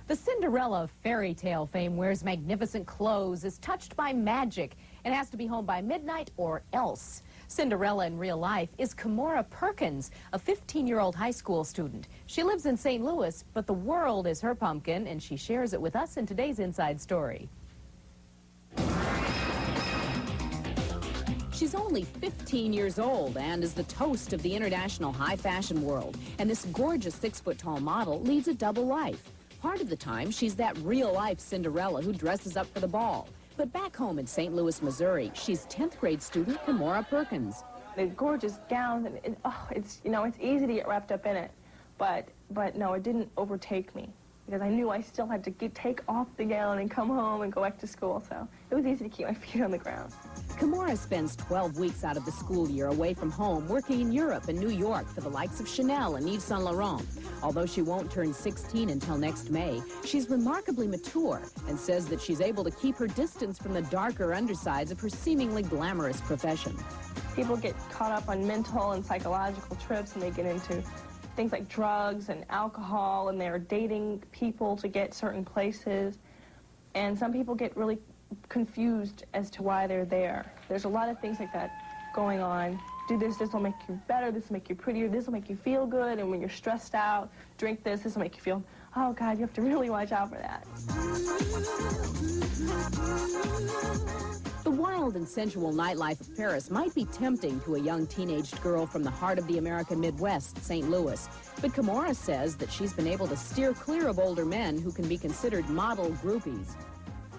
The Cinderella of fairy tale fame wears magnificent clothes, is touched by magic, and has to be home by midnight or else. Cinderella in real life is Kimora Perkins, a 15-year-old high school student. She lives in St. Louis, but the world is her pumpkin, and she shares it with us in today's Inside Story. She's only 15 years old and is the toast of the international high fashion world. And this gorgeous 6-foot-tall model leads a double life. Part of the time, she's that real-life Cinderella who dresses up for the ball. But back home in St. Louis, Missouri, she's 10th grade student Kimora Perkins. The gorgeous gowns, and it's easy to get wrapped up in it. But no, it didn't overtake me, because I knew I still had to take off the gown and come home and go back to school, so it was easy to keep my feet on the ground. Kimora spends 12 weeks out of the school year away from home, working in Europe and New York for the likes of Chanel and Yves Saint Laurent. Although she won't turn 16 until next May, she's remarkably mature and says that she's able to keep her distance from the darker undersides of her seemingly glamorous profession. People get caught up on mental and psychological trips, and they get into things like drugs and alcohol, and they're dating people to get certain places. And some people get really confused as to why they're there. There's a lot of things like that going on. Do this will make you better, this will make you prettier, this will make you feel good, and when you're stressed out, drink this will make you feel, oh God, you have to really watch out for that. The wild and sensual nightlife of Paris might be tempting to a young teenaged girl from the heart of the American Midwest, St. Louis. But Kimora says that she's been able to steer clear of older men who can be considered model groupies.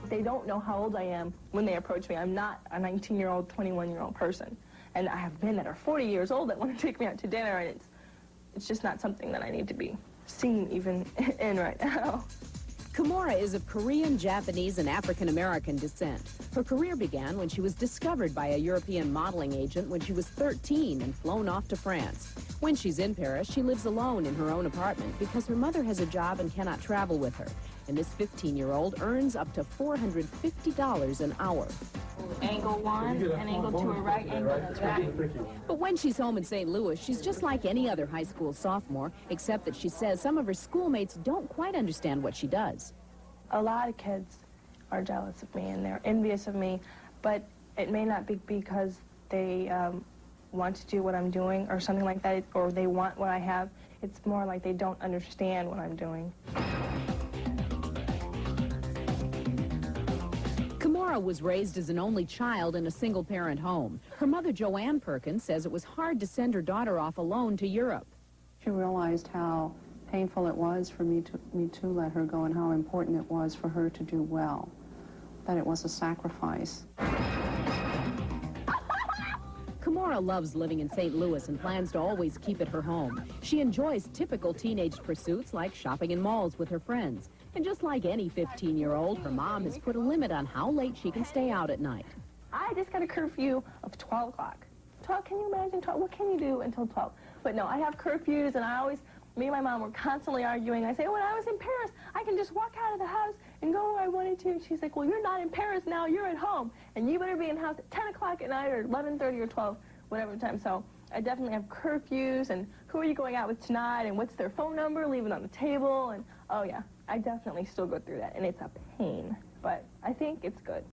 They don't know how old I am when they approach me. I'm not a 19-year-old, 21-year-old person. And I have men that are 40 years old that want to take me out to dinner, and it's just not something that I need to be seen even in right now. Kimora is of Korean, Japanese, and African-American descent. Her career began when she was discovered by a European modeling agent when she was 13 and flown off to France. When she's in Paris, she lives alone in her own apartment because her mother has a job and cannot travel with her. And this 15-year-old earns up to $450 an hour. Angle one and angle to a right angle to the back. But when she's home in St. Louis, she's just like any other high school sophomore, except that she says some of her schoolmates don't quite understand what she does. A lot of kids are jealous of me and they're envious of me, but it may not be because they want to do what I'm doing or something like that, or they want what I have. It's more like they don't understand what I'm doing. Kimora was raised as an only child in a single-parent home. Her mother, Joanne Perkins, says it was hard to send her daughter off alone to Europe. She realized how painful it was for me to let her go, and how important it was for her to do well, that it was a sacrifice. Kimora loves living in St. Louis and plans to always keep it her home. She enjoys typical teenage pursuits like shopping in malls with her friends. And just like any 15-year-old, her mom has put a limit on how late she can stay out at night. I just got a curfew of 12 o'clock. 12, can you imagine 12? What can you do until 12? But no, I have curfews, and me and my mom were constantly arguing. I say, when I was in Paris, I can just walk out of the house and go where I wanted to. And she's like, well, you're not in Paris now, you're at home. And you better be in the house at 10 o'clock at night or 11:30 or 12, whatever time. So I definitely have curfews, and who are you going out with tonight, and what's their phone number, leave it on the table, and oh yeah, I definitely still go through that, and it's a pain, but I think it's good.